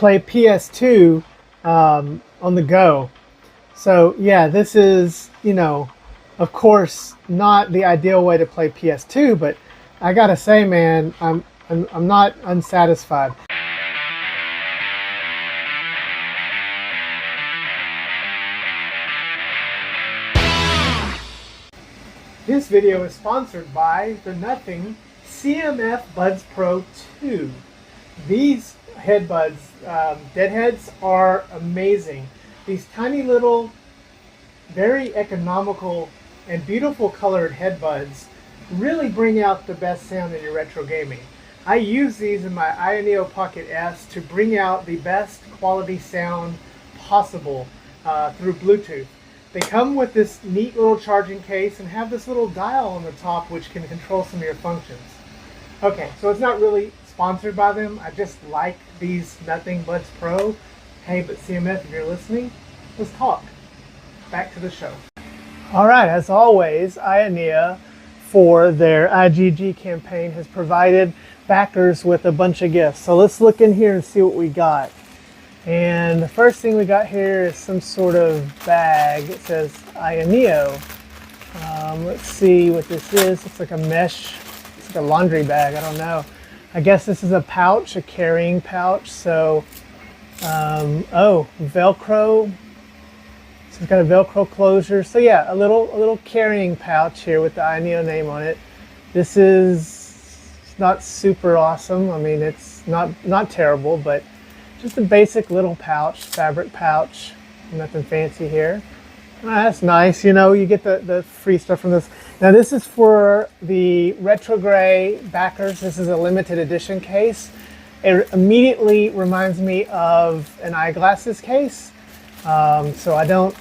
play PS2 on the go. So yeah, this is, you know, of course, not the ideal way to play PS2, but I gotta say, man, I'm not unsatisfied. This video is sponsored by the nothing CMF Buds Pro 2. These headbuds, deadheads, are amazing. These tiny little, very economical and beautiful colored headbuds really bring out the best sound in your retro gaming. I use these in my Ayaneo Pocket S to bring out the best quality sound possible through Bluetooth. They come with this neat little charging case and have this little dial on the top which can control some of your functions. Okay, so it's not really sponsored by them. I just like these Nothing Buds Pro. Hey, but CMF, if you're listening, let's talk. Back to the show. All right, as always, Ayaneo, for their IGG campaign, has provided backers with a bunch of gifts. So let's look in here and see what we got. And the first thing we got here is some sort of bag. It says Ayaneo. Let's see what this is. It's like a mesh, it's like a laundry bag, I don't know. I guess this is a pouch, a carrying pouch. So, oh, Velcro. So it's got a Velcro closure. So yeah, a little carrying pouch here with the Ayaneo name on it. This is not super awesome. I mean, it's not terrible, but just a basic little pouch, fabric pouch, nothing fancy here. That's nice, you know, you get the free stuff from this. Now this is for the Retro Gray backers. This is a limited edition case. It immediately reminds me of an eyeglasses case. So I don't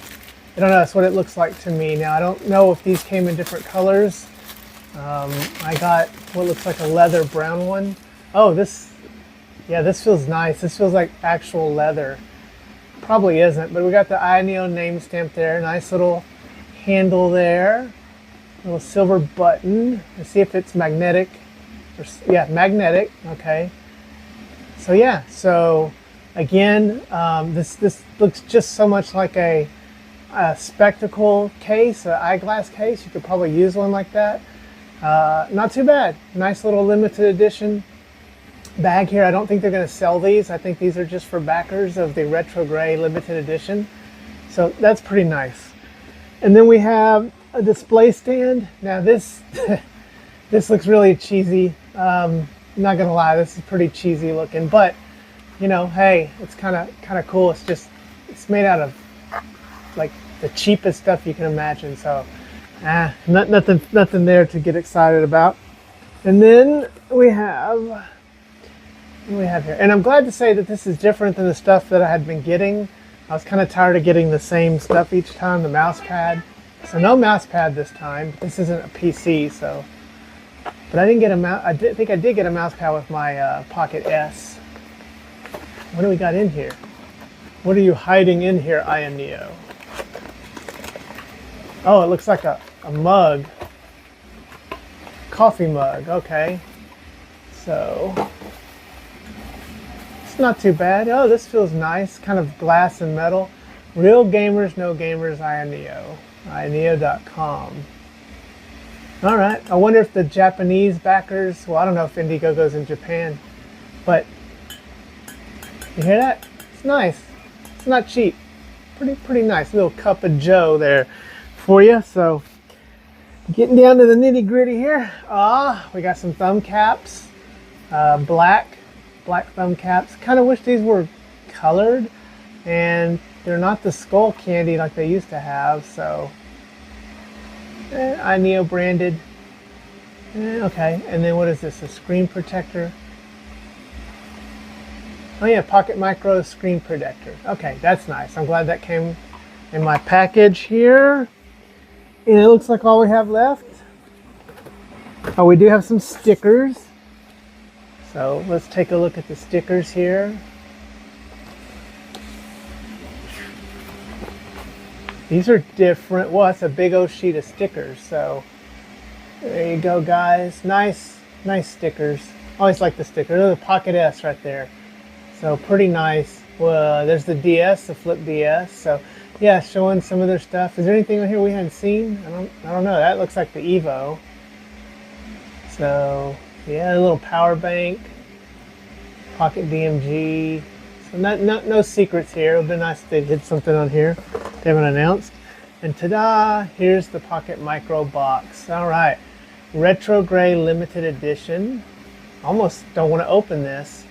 know, that's what it looks like to me. Now I don't know if these came in different colors. I got what looks like a leather brown one. Oh, yeah, this feels nice. This feels like actual leather. Probably isn't, but we got the Ayaneo name stamp there. Nice little handle there. Little silver button. Let's see if it's magnetic. Yeah, magnetic. Okay. So yeah, so again, this looks just so much like a spectacle case, an eyeglass case. You could probably use one like that. Not too bad. Nice little limited edition bag here. I don't think they're going to sell these. I think these are just for backers of the Retro Gray limited edition. So that's pretty nice. And then we have a display stand. Now this this looks really cheesy. I'm not gonna lie, this is pretty cheesy looking, but you know, hey, it's kind of cool. It's made out of like the cheapest stuff you can imagine. So nothing there to get excited about. And then we have here, and I'm glad to say that this is different than the stuff that I had been getting. I was kind of tired of getting the same stuff each time. The mouse pad, so no mouse pad this time. This isn't a PC, so. But I didn't get a mouse. I think I did get a mouse pad with my Pocket S. What do we got in here? What are you hiding in here, Ayaneo? Oh, it looks like a mug, coffee mug. Okay, so. It's not too bad. Oh, this feels nice. Kind of glass and metal. Real gamers, no gamers, Ayaneo. Ayaneo.com. All right. I wonder if the Japanese backers, well, I don't know if Indiegogo's in Japan, but you hear that? It's nice. It's not cheap. Pretty nice. Little cup of joe there for you. So getting down to the nitty gritty here. We got some thumb caps. Black thumb caps. Kind of wish these were colored, and they're not the skull candy like they used to have. So Ayaneo branded. Okay, and then what is this? A screen protector. Oh yeah, Pocket Micro screen protector. Okay, that's nice. I'm glad that came in my package here. And it looks like all we have left. Oh, we do have some stickers. So let's take a look at the stickers here. These are different. Well, that's a big old sheet of stickers. So there you go, guys. Nice stickers. Always like the stickers. There's a Pocket S right there. So pretty nice. Well, there's the DS, the Flip DS. So yeah, showing some of their stuff. Is there anything on here we hadn't seen? I don't know. That looks like the Evo. So yeah, a little power bank, pocket DMG. So no secrets here. It would be nice if they did something on here they haven't announced. And ta-da! Here's the Pocket Micro box. All right, retro gray limited edition. Almost don't want to open this.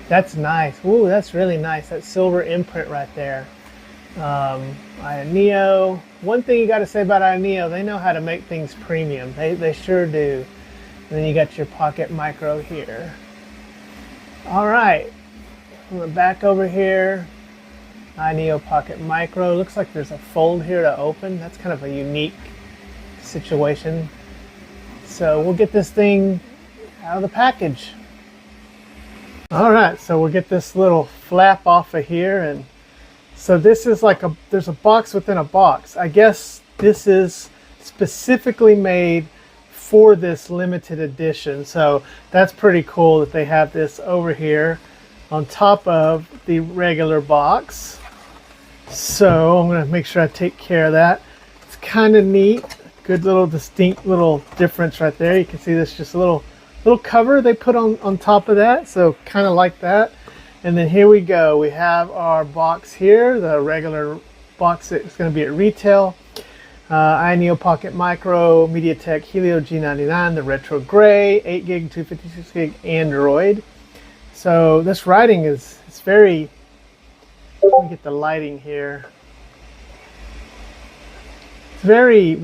That's nice. Ooh, that's really nice. That silver imprint right there. Ayaneo. One thing you got to say about Ayaneo, they know how to make things premium. They sure do. And then you got your Pocket Micro here. All right. From the back over here, Ayaneo Pocket Micro. Looks like there's a fold here to open. That's kind of a unique situation. So we'll get this thing out of the package. All right, so we'll get this little flap off of here, and so this is like there's a box within a box. I guess this is specifically made for this limited edition. So that's pretty cool that they have this over here on top of the regular box. So I'm gonna make sure I take care of that. It's kind of neat. Good little distinct little difference right there. You can see this just a little cover they put on top of that, so kind of like that. And then here we go. We have our box here, the regular box that's going to be at retail. Ayaneo Pocket Micro, MediaTek Helio G99, the retro gray, 8 gig, 256 gig Android. So this writing is very. Let me get the lighting here. It's very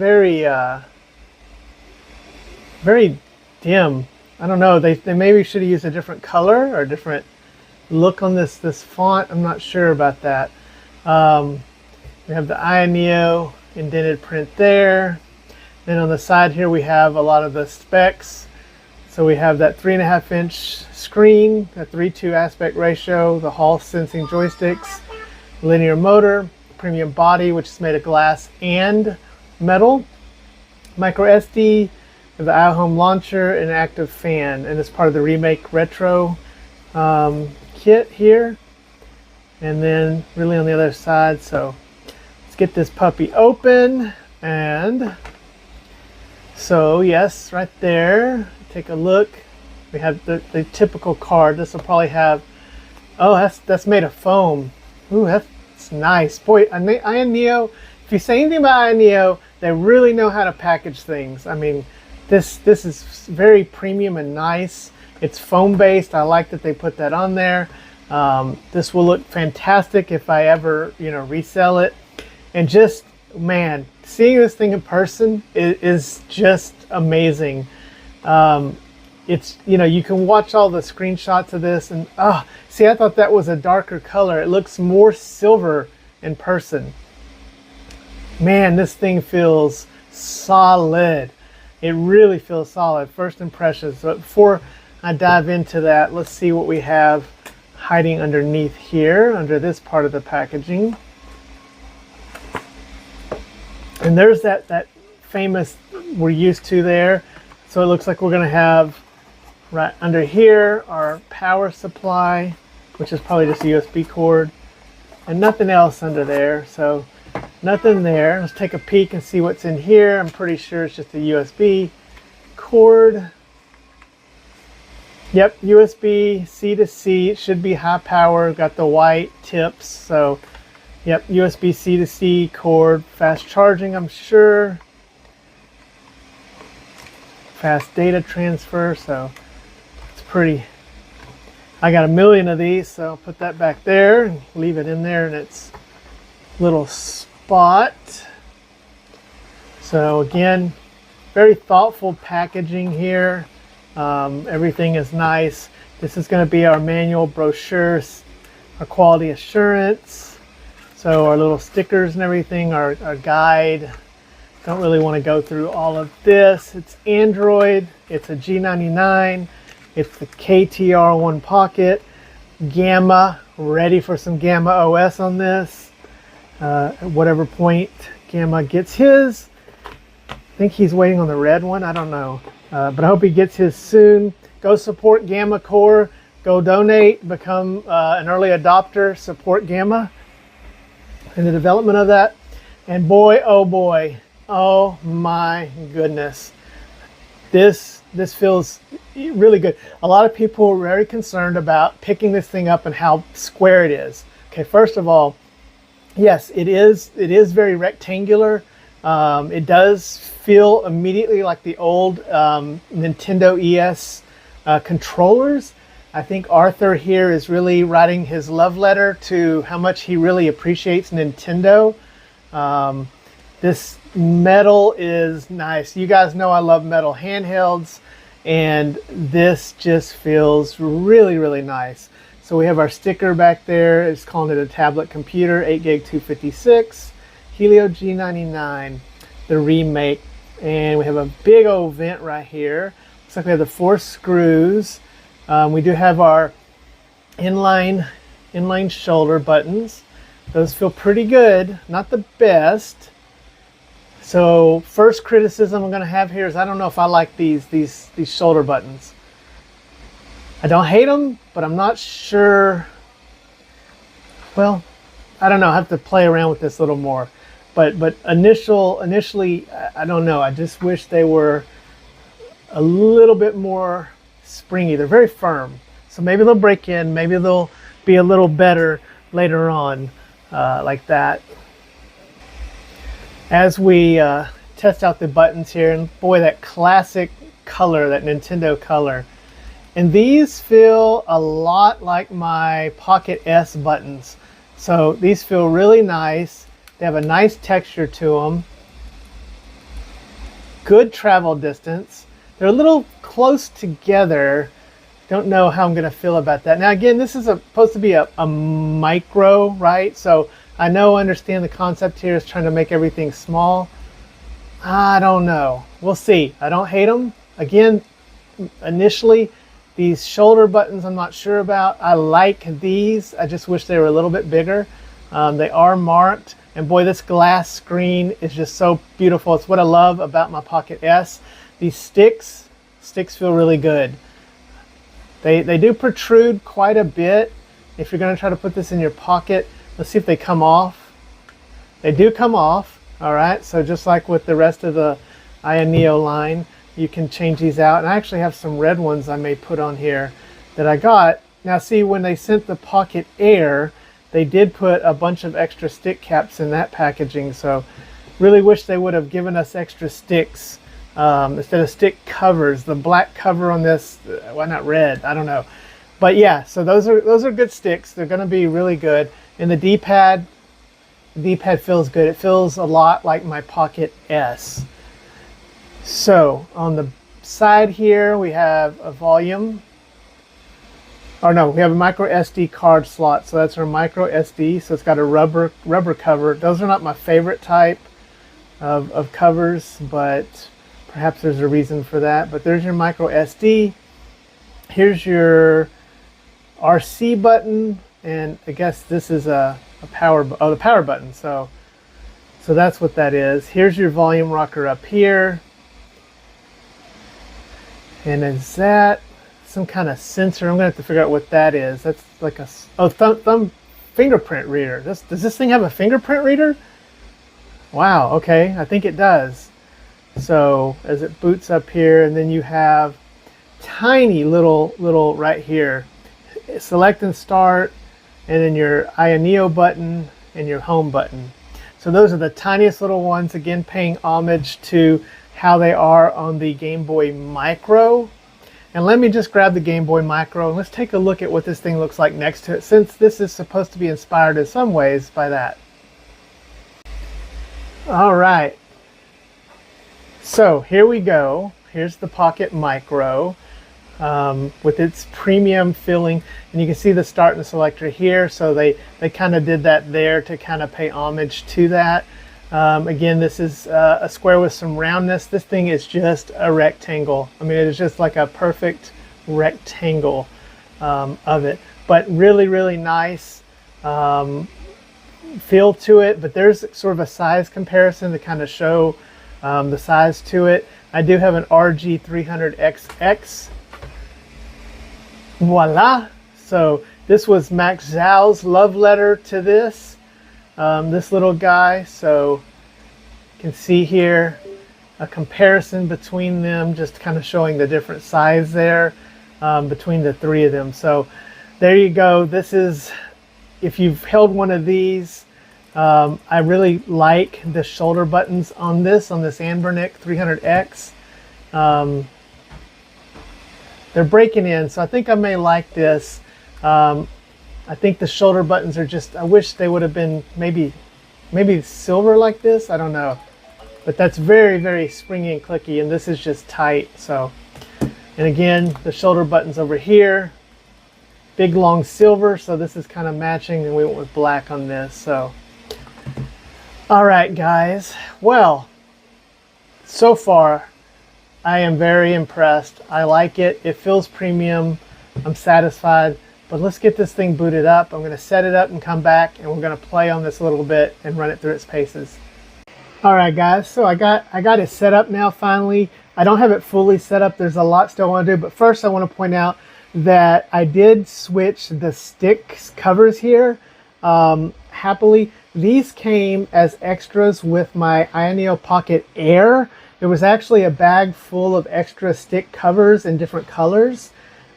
dim. I don't know, they maybe should have used a different color or a different look on this font. I'm not sure about that. We have the Ayaneo indented print there. Then on the side here we have a lot of the specs. So we have that 3.5 inch screen, that 3:2 aspect ratio, the Hall sensing joysticks, linear motor, premium body which is made of glass and metal, micro SD, the iHome launcher, and active fan, and it's part of the remake retro kit here. And then really on the other side, so let's get this puppy open. And so yes, right there, take a look. We have the typical card. This will probably have, oh, that's made of foam. Ooh, that's nice. Boy, Ayaneo, if you say anything about Ayaneo, they really know how to package things. I mean, this is very premium and nice. It's foam based. I like that they put that on there. This will look fantastic if I ever, resell it. And just, man, seeing this thing in person is just amazing. It's, you can watch all the screenshots of this and, see, I thought that was a darker color. It looks more silver in person. Man, this thing feels solid. It really feels solid. First impressions. But before I dive into that, let's see what we have hiding underneath here, under this part of the packaging. And there's that famous we're used to there. So it looks like we're going to have right under here our power supply, which is probably just a USB cord, and nothing else under there. So nothing there. Let's take a peek and see what's in here. I'm pretty sure it's just a USB cord. Yep, USB C to C. It should be high power. Got the white tips. So, yep, USB C to C cord. Fast charging, I'm sure. Fast data transfer. So, it's pretty. I got a million of these, so I'll put that back there and leave it in there in its little spot. So again, very thoughtful packaging here. Everything is nice. This is going to be our manual brochures, our quality assurance. So our little stickers and everything, our guide. Don't really want to go through all of this. It's Android. It's a G99. It's the KTR1 Pocket. Gamma, ready for some Gamma OS on this. At whatever point Gamma gets his. I think he's waiting on the red one. I don't know. But I hope he gets his soon. Go support Gamma Core. Go donate, become an early adopter, support Gamma in the development of that. And boy, oh my goodness, this feels really good. A lot of people are very concerned about picking this thing up and how square it is. Okay, first of all, yes, it is very rectangular. It does feel immediately like the old Nintendo ES controllers. I think Arthur here is really writing his love letter to how much he really appreciates Nintendo. This metal is nice. You guys know I love metal handhelds, and this just feels really, really nice. So we have our sticker back there. It's calling it a tablet computer, 8 gig 256, Helio G99, the remake. And we have a big old vent right here. Looks like we have the 4 screws. We do have our inline shoulder buttons. Those feel pretty good, not the best. So first criticism I'm going to have here is I don't know if I like these shoulder buttons. I don't hate them, but I'm not sure. Well, I don't know. I have to play around with this a little more. But initially, I don't know. I just wish they were a little bit more springy. They're very firm. So maybe they'll break in. Maybe they'll be a little better later on, like that. As we test out the buttons here, and boy, that classic color, that Nintendo color. And these feel a lot like my Pocket S buttons. So these feel really nice. They have a nice texture to them. Good travel distance. They're a little close together. Don't know how I'm going to feel about that. Now again, this is supposed to be a micro, right? So I understand the concept here is trying to make everything small. I don't know. We'll see. I don't hate them. Again, initially, these shoulder buttons I'm not sure about. I like these. I just wish they were a little bit bigger. They are marked. And boy, this glass screen is just so beautiful. It's what I love about my Pocket S. These sticks feel really good. They do protrude quite a bit. If you're going to try to put this in your pocket, let's see if they come off. They do come off. All right, so just like with the rest of the Ayaneo line, you can change these out. And I actually have some red ones I may put on here that I got. Now see, when they sent the Pocket Air, they did put a bunch of extra stick caps in that packaging. So really wish they would have given us extra sticks instead of stick covers. The black cover on this, why not red? I don't know. But yeah, so those are good sticks. They're going to be really good. And the D-pad feels good. It feels a lot like my Pocket S. So on the side here, we have a volume. Or no, we have a micro SD card slot. So that's our micro SD. So it's got a rubber cover. Those are not my favorite type of covers, but perhaps there's a reason for that. But there's your micro SD. Here's your RC button, and I guess this is the power button. So that's what that is. Here's your volume rocker up here. And is that some kind of sensor? I'm gonna have to figure out what that is. That's like a thumb fingerprint reader. Does this thing have a fingerprint reader? Wow, okay, I think it does. So as it boots up here, and then you have tiny little right here, select and start, and then your Ayaneo button and your home button. So those are the tiniest little ones, again paying homage to how they are on the Game Boy Micro. And let me just grab the Game Boy Micro and let's take a look at what this thing looks like next to it, since this is supposed to be inspired in some ways by that. All right, so here we go. Here's the Pocket Micro with its premium feeling, and you can see the start and the selector here. So they kind of did that there to kind of pay homage to that. Again, this is a square with some roundness. This thing is just a rectangle. I mean, it is just like a perfect rectangle of it, but really, really nice feel to it. But there's sort of a size comparison to kind of show the size to it. I do have an RG300XX Voila. So this was Max Zhao's love letter to this little guy. So you can see here a comparison between them, just kind of showing the different size there between the three of them. So there you go. This is, if you've held one of these, I really like the shoulder buttons on this anbernic 300X. They're breaking in, so I think I may like this. I think the shoulder buttons are just, I wish they would have been maybe silver like this. I don't know. But that's very, very springy and clicky, and this is just tight. So, and again, the shoulder buttons over here, big long silver, so this is kind of matching, and we went with black on this. So, all right, guys. Well, so far, I am very impressed. I like it. It feels premium. I'm satisfied. But let's get this thing booted up. I'm going to set it up and come back, and we're going to play on this a little bit and run it through its paces. All right, guys. So I got it set up now. Finally, I don't have it fully set up. There's a lot still I want to do. But first, I want to point out that I did switch the stick covers here. Happily, these came as extras with my Ayaneo Pocket Air. There was actually a bag full of extra stick covers in different colors.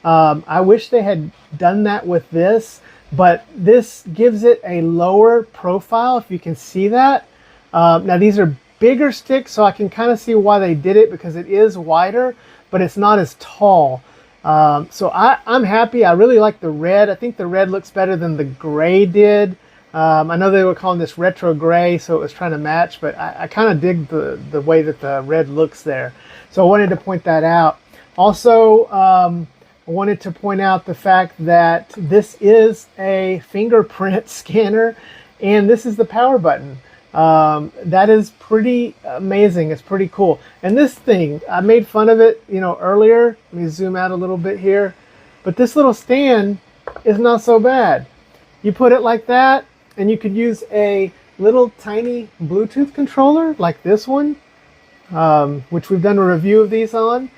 I wish they had done that with this, but this gives it a lower profile, if you can see that. Now these are bigger sticks, so I can kind of see why they did it, because it is wider, but it's not as tall. So I'm happy. I really like the red. I think the red looks better than the gray did. I know they were calling this retro gray, so it was trying to match, but I kind of dig the way that the red looks there. So I wanted to point that out. Also, I wanted to point out the fact that this is a fingerprint scanner, and this is the power button. That is pretty amazing. It's pretty cool. And this thing, I made fun of it, earlier. Let me zoom out a little bit here. But this little stand is not so bad. You put it like that, and you could use a little tiny Bluetooth controller like this one, which we've done a review of these on.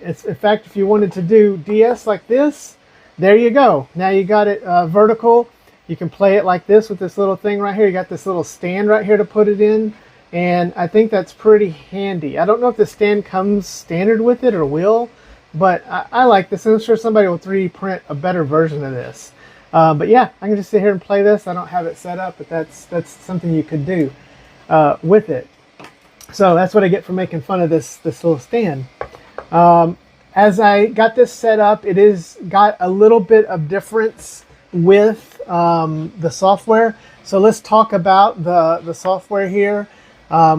In fact, if you wanted to do DS like this, there you go. Now you got it vertical. You can play it like this with this little thing right here. You got this little stand right here to put it in. And I think that's pretty handy. I don't know if the stand comes standard with it or will, but I like this. I'm sure somebody will 3D print a better version of this. But yeah, I can just sit here and play this. I don't have it set up, but that's something you could do with it. So that's what I get for making fun of this little stand. As I got this set up, it is got a little bit of difference with the software. So let's talk about the software here.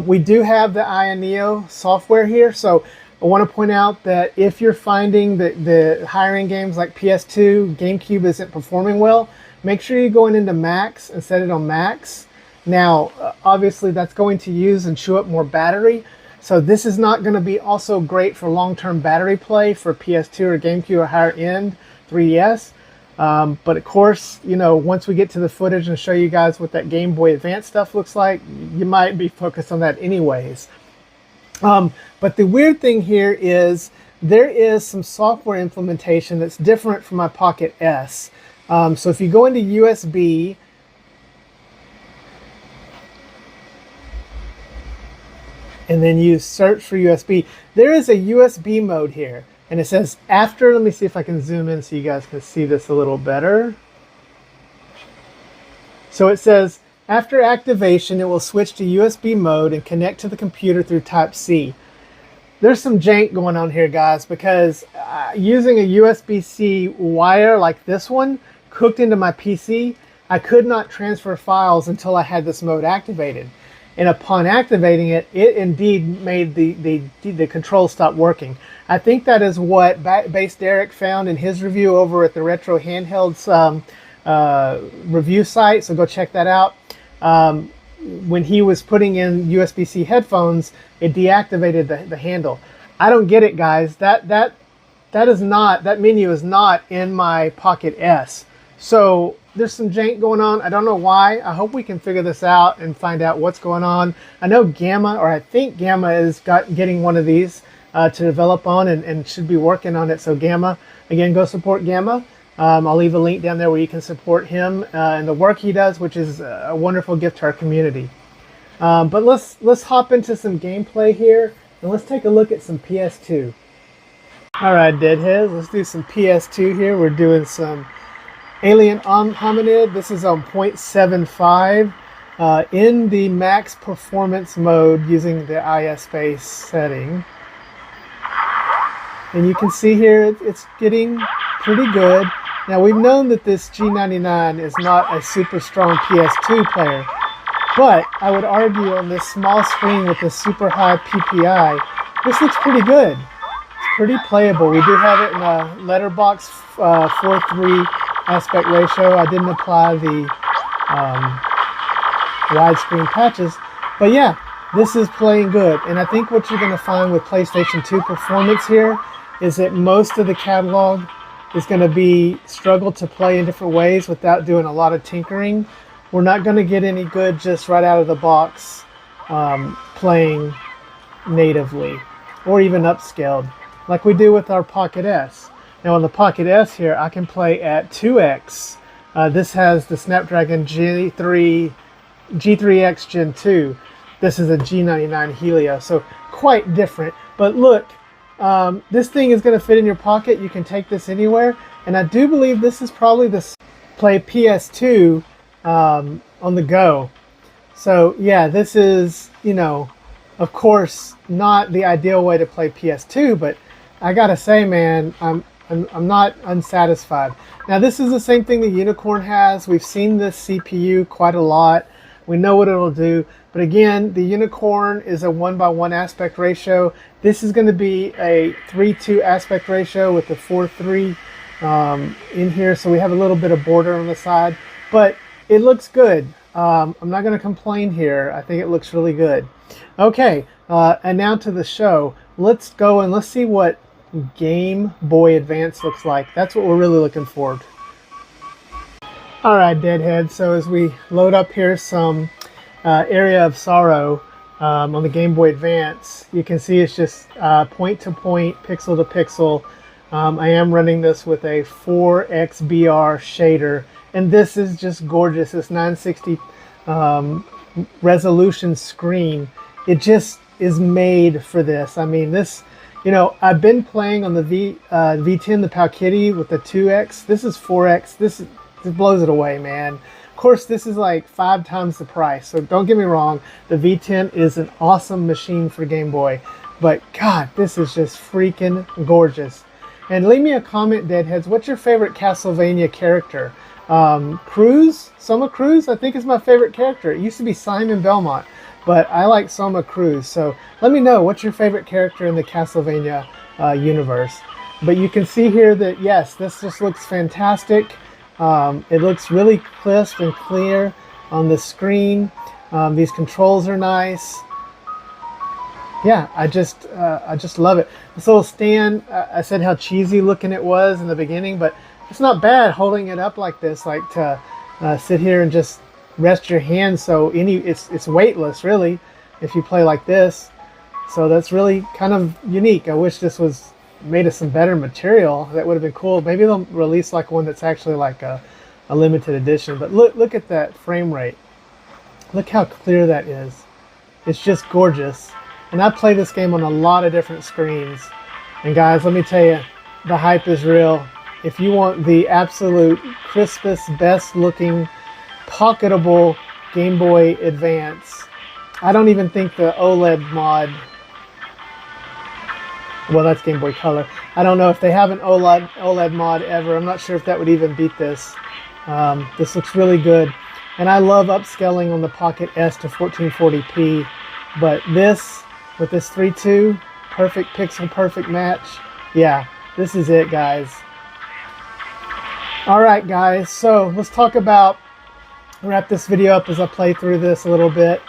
We do have the Ayaneo software here. So I want to point out that if you're finding that the higher end games like PS2, GameCube isn't performing well, make sure you go into Max and set it on Max. Now, obviously that's going to use and chew up more battery. So this is not going to be also great for long-term battery play for PS2 or GameCube or higher end 3DS. But of course, once we get to the footage and show you guys what that Game Boy Advance stuff looks like, you might be focused on that anyways. But the weird thing here is there is some software implementation that's different from my Pocket S. So if you go into USB, and then you search for USB, there is a USB mode here. And it says after, let me see if I can zoom in so you guys can see this a little better. So it says, after activation, it will switch to USB mode and connect to the computer through Type-C. There's some jank going on here, guys, because using a USB-C wire like this one hooked into my PC, I could not transfer files until I had this mode activated. And upon activating it, it indeed made the controls stop working. I think that is what Base Derek found in his review over at the Retro Handhelds review site, so go check that out. When he was putting in USB-C headphones, it deactivated the handle. I don't get it, guys. That menu is not in my Pocket S. So there's some jank going on. I don't know why. I hope we can figure this out and find out what's going on. I know Gamma, or I think Gamma is getting one of these. to develop on, and should be working on it. So Gamma, again, go support Gamma. I'll leave a link down there where you can support him and the work he does, which is a wonderful gift to our community. But let's hop into some gameplay here, and let's take a look at some PS2. All right, Deadheads, let's do some PS2 here. We're doing some Alien Hominid. This is on 0.75 in the max performance mode using the ISPace setting. And you can see here it's getting pretty good. Now, we've known that this G99 is not a super strong PS2 player, but I would argue on this small screen with this super high PPI, this looks pretty good. It's pretty playable. We do have it in a letterbox 4:3 aspect ratio. I didn't apply the widescreen patches, but yeah, this is playing good. And I think what you're going to find with PlayStation 2 performance here is that most of the catalog is going to be struggle to play in different ways without doing a lot of tinkering. We're not going to get any good just right out of the box playing natively or even upscaled like we do with our Pocket S. Now on the Pocket S here, I can play at 2x. This has the Snapdragon G3X Gen 2. This is a G99 Helio, so quite different. But look, this thing is going to fit in your pocket. You can take this anywhere, and I do believe this is probably the play PS2 on the go. So yeah, this is, you know, of course not the ideal way to play PS2, but I gotta say, man, I'm not unsatisfied. Now this is the same thing the Unicorn has. We've seen this CPU quite a lot. We know what it'll do. But again, the Unicorn is a 1:1 aspect ratio. This is going to be a 3:2 aspect ratio with the 4:3 in here. So we have a little bit of border on the side, but it looks good. I'm not going to complain here. I think it looks really good. Okay, and now to the show. Let's go and let's see what Game Boy Advance looks like. That's what we're really looking for. All right, Deadhead. So as we load up here some Area of Sorrow on the Game Boy Advance, you can see it's just point to point, pixel to pixel. I am running this with a 4XBR shader, and this is just gorgeous. This 960 resolution screen, it just is made for this. I mean, this, you know, I've been playing on the V10, the Palkitty with the 2X. This is 4X. This blows it away, man. Of course, this is like 5 times the price, so don't get me wrong. The V10 is an awesome machine for Game Boy, but God, this is just freaking gorgeous. And leave me a comment, Deadheads. What's your favorite Castlevania character? Cruz? Soma Cruz, I think is my favorite character. It used to be Simon Belmont, but I like Soma Cruz. So let me know, what's your favorite character in the Castlevania universe? But you can see here that, yes, this just looks fantastic. It looks really crisp and clear on the screen. These controls are nice. Yeah, I just love it. This little stand, I said how cheesy looking it was in the beginning, but it's not bad holding it up like this, like to sit here and just rest your hands. So it's weightless really if you play like this. So that's really kind of unique. I wish this was made of some better material. That would have been cool. Maybe they'll release like one that's actually like a limited edition. But look at that frame rate. Look how clear that is. It's just gorgeous. And I play this game on a lot of different screens. And guys, let me tell you, the hype is real. If you want the absolute crispest, best looking, pocketable Game Boy Advance, I don't even think the OLED mod, well, that's Game Boy Color. I don't know if they have an OLED mod ever. I'm not sure if that would even beat this. This looks really good. And I love upscaling on the Pocket S to 1440p. But this, with this 3.2, perfect pixel, perfect match. Yeah, this is it, guys. Alright, guys. So let's talk about, wrap this video up as I play through this a little bit.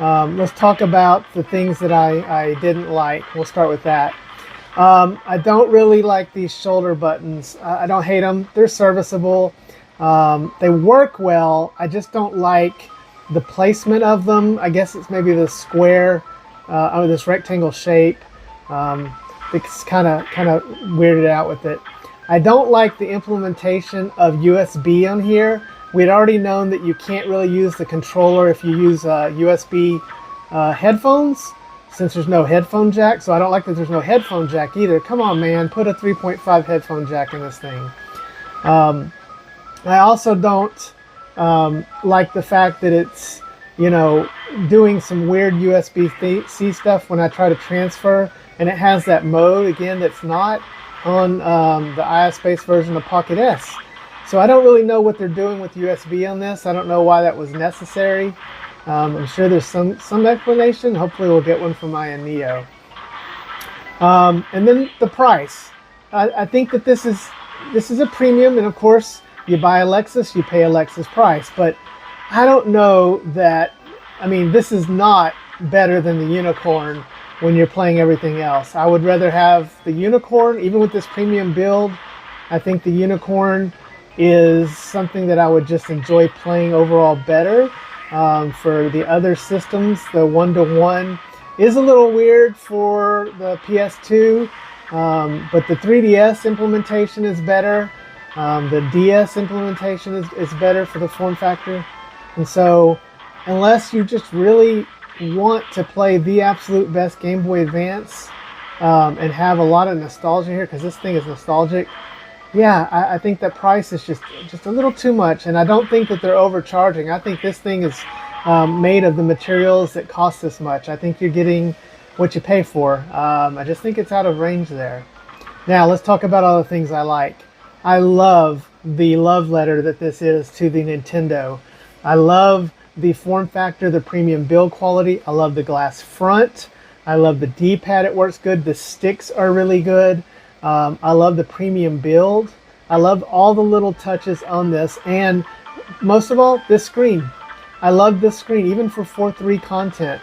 Let's talk about the things that I didn't like. We'll start with that. I don't really like these shoulder buttons. I don't hate them. They're serviceable. They work well. I just don't like the placement of them. I guess it's maybe the square or this rectangle shape. that's kind of weirded out with it. I don't like the implementation of USB on here. We'd already known that you can't really use the controller if you use USB headphones, since there's no headphone jack. So I don't like that there's no headphone jack either. Come on, man, put a 3.5 headphone jack in this thing. I also don't like the fact that it's, you know, doing some weird USB-C stuff when I try to transfer, and it has that mode again that's not on the iSpace version of Pocket S. So I don't really know what they're doing with USB on this. I don't know why that was necessary. I'm sure there's some explanation. Hopefully we'll get one from Ayaneo. And then the price. I think that this is a premium, and of course you buy a Lexus, you pay a Lexus price. But I don't know that, I mean, this is not better than the Unicorn when you're playing everything else. I would rather have the Unicorn, even with this premium build. I think the Unicorn is something that I would just enjoy playing overall better. For the other systems, the 1-to-1 is a little weird for the PS2, but the 3DS implementation is better. The DS implementation is better for the form factor. And so unless you just really want to play the absolute best Game Boy Advance and have a lot of nostalgia here, because this thing is nostalgic, yeah, I think that price is just a little too much, and I don't think that they're overcharging. I think this thing is made of the materials that cost this much. I think you're getting what you pay for. I just think it's out of range there. Now let's talk about all the things I like. I love the love letter that this is to the Nintendo. I love the form factor, the premium build quality. I love the glass front. I love the D-pad, it works good. The sticks are really good. I love the premium build. I love all the little touches on this, and most of all, this screen. I love this screen, even for 4.3 content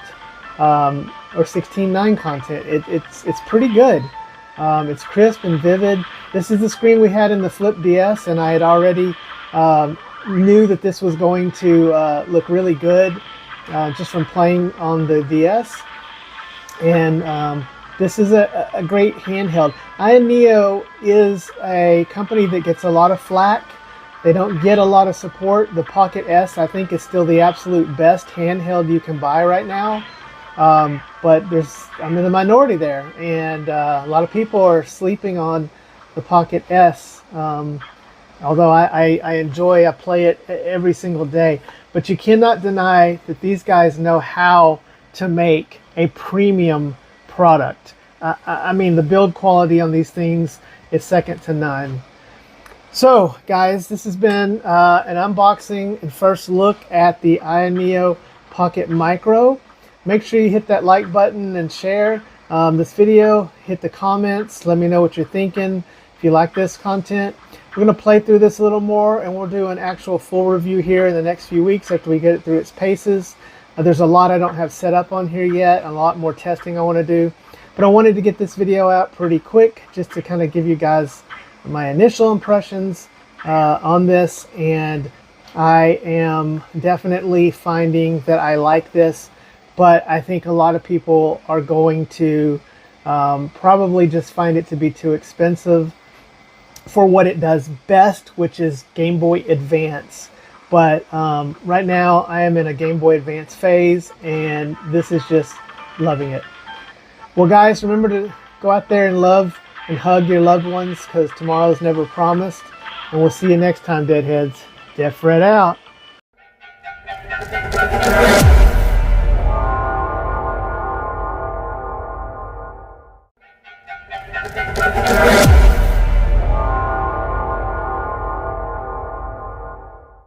or 16:9 content. It's pretty good. It's crisp and vivid. This is the screen we had in the Flip DS, and I had already knew that this was going to look really good just from playing on the DS. And this is a great handheld. Ayaneo is a company that gets a lot of flack. They don't get a lot of support. The Pocket S, I think, is still the absolute best handheld you can buy right now. But I'm in the minority there, and a lot of people are sleeping on the Pocket S. Although I play it every single day. But you cannot deny that these guys know how to make a premium product. I mean, the build quality on these things is second to none. So guys, this has been an unboxing and first look at the Ayaneo Pocket Micro. Make sure you hit that like button and share this video. Hit the comments. Let me know what you're thinking. If you like this content, we're going to play through this a little more, and we'll do an actual full review here in the next few weeks after we get it through its paces. There's a lot I don't have set up on here yet, a lot more testing I want to do. But I wanted to get this video out pretty quick just to kind of give you guys my initial impressions on this, and I am definitely finding that I like this, but I think a lot of people are going to probably just find it to be too expensive for what it does best, which is Game Boy Advance. But right now I am in a Game Boy Advance phase, and this is just loving it. Well guys, remember to go out there and love and hug your loved ones, because tomorrow's never promised. And we'll see you next time, Deadheads. Def Red out.